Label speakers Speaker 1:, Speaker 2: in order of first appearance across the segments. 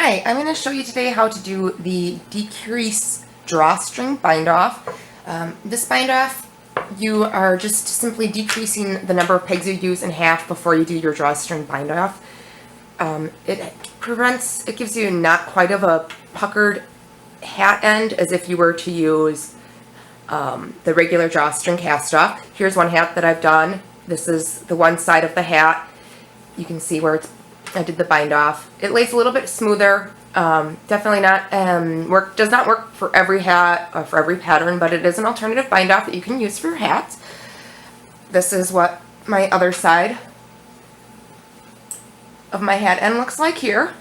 Speaker 1: Hi, I'm going to show you today how to do the decrease drawstring bind off. This bind off, you are just simply decreasing the number of pegs you use in half before you do your drawstring bind off. It gives you not quite of a puckered hat end as if you were to use the regular drawstring cast off. Here's one hat that I've done. This is the one side of the hat. You can see where I did the bind off. It lays a little bit smoother. Definitely not does not work for every hat or for every pattern, but it is an alternative bind off that you can use for your hats. This is what my other side of my hat end looks like here.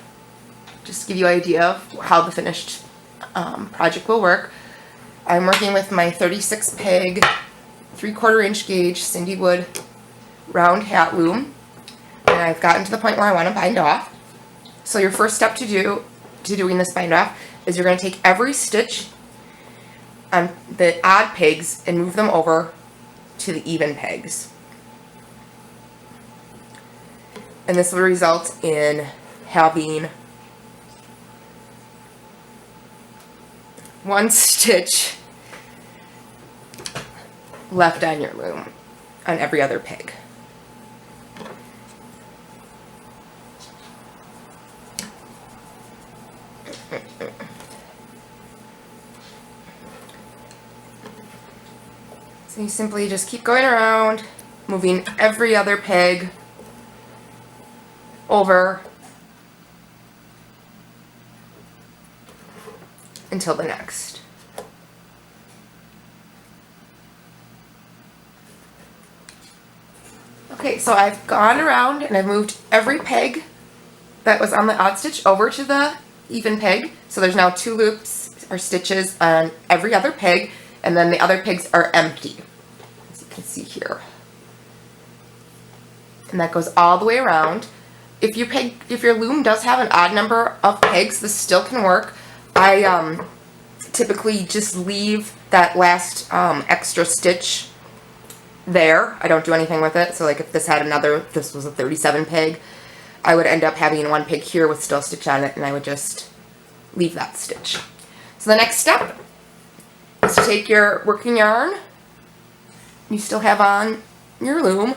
Speaker 1: Just to give you an idea of how the finished project will work. I'm working with my 36 peg 3/4 inch gauge CinDWood round hat loom. And I've gotten to the point where I want to bind off. So your first step to doing this bind off is you're going to take every stitch on the odd pegs and move them over to the even pegs. And this will result in having one stitch left on your loom on every other peg. So you simply just keep going around, moving every other peg over until the next. Okay, so I've gone around and I've moved every peg that was on the odd stitch over to the even peg. So there's now 2 loops or stitches on every other peg, and then the other pegs are empty, as you can see here. And that goes all the way around. If your loom does have an odd number of pegs, this still can work. I typically just leave that last extra stitch there. I don't do anything with it. So like if this was a 37 peg, I would end up having one peg here with still a stitch on it, and I would just leave that stitch. So the next step is to take your working yarn you still have on your loom,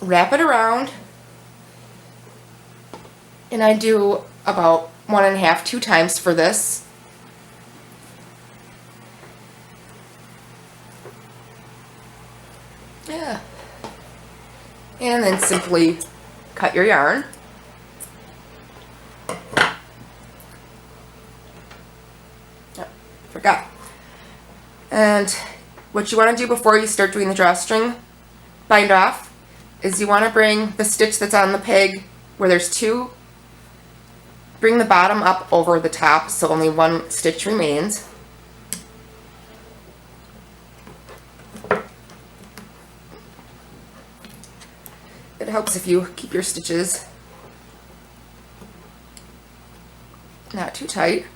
Speaker 1: wrap it around, and I do about 1.5, 2 times for this. Yeah. And then simply cut your yarn. Oh, forgot. And what you want to do before you start doing the drawstring bind off is you want to bring the stitch that's on the peg where there's 2, bring the bottom up over the top so only 1 stitch remains. It helps if you keep your stitches not too tight.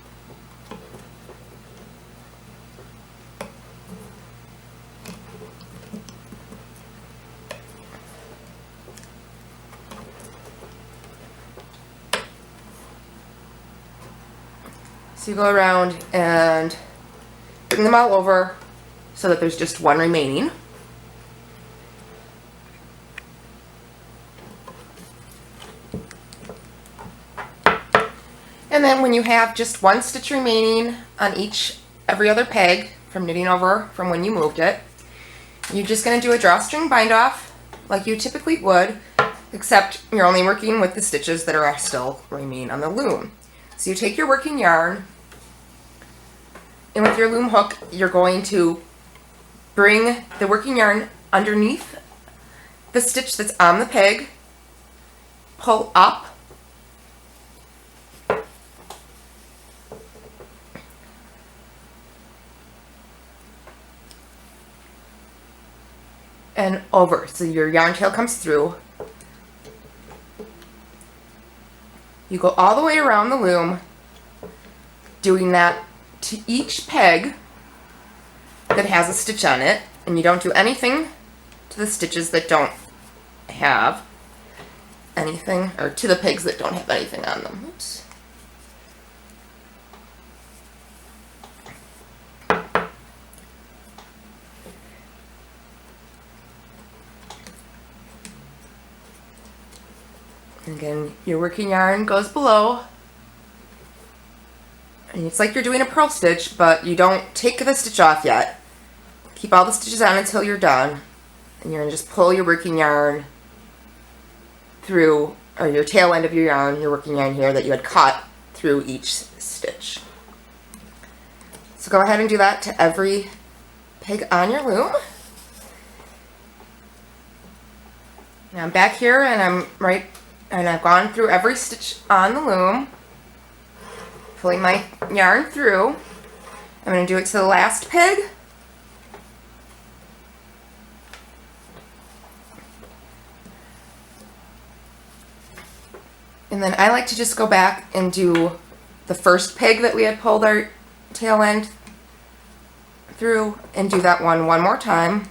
Speaker 1: So you go around and bring them all over so that there's just 1 remaining. And then when you have just 1 stitch remaining on every other peg from knitting over from when you moved it, you're just going to do a drawstring bind off like you typically would, except you're only working with the stitches that are still remain on the loom. So you take your working yarn, and with your loom hook, you're going to bring the working yarn underneath the stitch that's on the peg, pull up, and over. So your yarn tail comes through. You go all the way around the loom, doing that to each peg that has a stitch on it, and you don't do anything to the stitches that don't have anything, or to the pegs that don't have anything on them. Oops. And again, your working yarn goes below. And it's like you're doing a purl stitch, but you don't take the stitch off yet. Keep all the stitches on until you're done. And you're going to just pull your working yarn through, or your tail end of your yarn, your working yarn here that you had cut through each stitch. So go ahead and do that to every peg on your loom. Now I'm back here and I've gone through every stitch on the loom, pulling my yarn through. I'm going to do it to the last peg. And then I like to just go back and do the first peg that we had pulled our tail end through and do that one more time.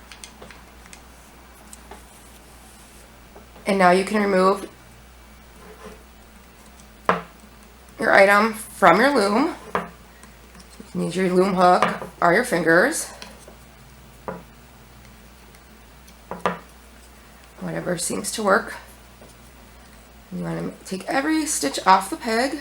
Speaker 1: And now you can remove your item from your loom. You can use your loom hook or your fingers. Whatever seems to work. You want to take every stitch off the peg.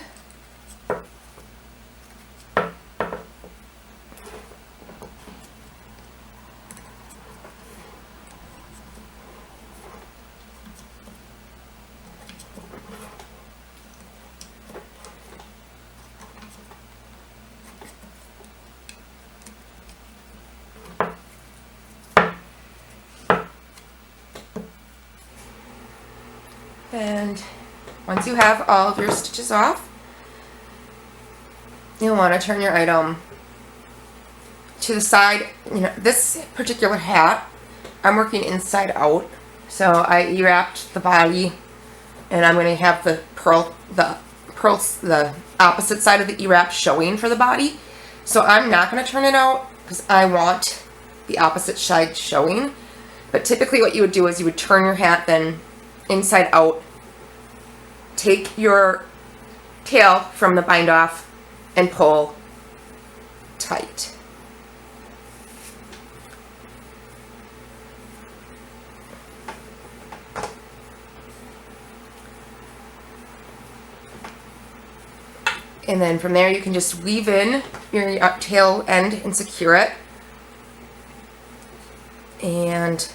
Speaker 1: And once you have all of your stitches off, you'll want to turn your item to the side. You know, this particular hat, I'm working inside out, so I E-wrapped the body, and I'm going to have the opposite side of the E-wrap showing for the body. So I'm not going to turn it out because I want the opposite side showing. But typically, what you would do is you would turn your hat then inside out, take your tail from the bind off and pull tight. And then from there you can just weave in your tail end and secure it. And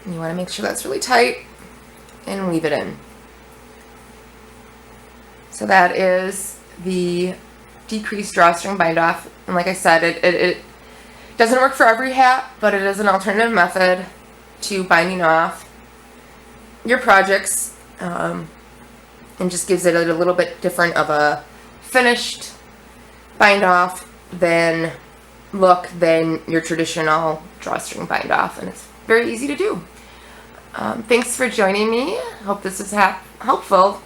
Speaker 1: you want to make sure that's really tight and weave it in. So that is the decreased drawstring bind off. And like I said, it doesn't work for every hat, but it is an alternative method to binding off your projects, and just gives it a little bit different of a finished bind off look than your traditional drawstring bind off, and it's very easy to do. Thanks for joining me. Hope this was helpful.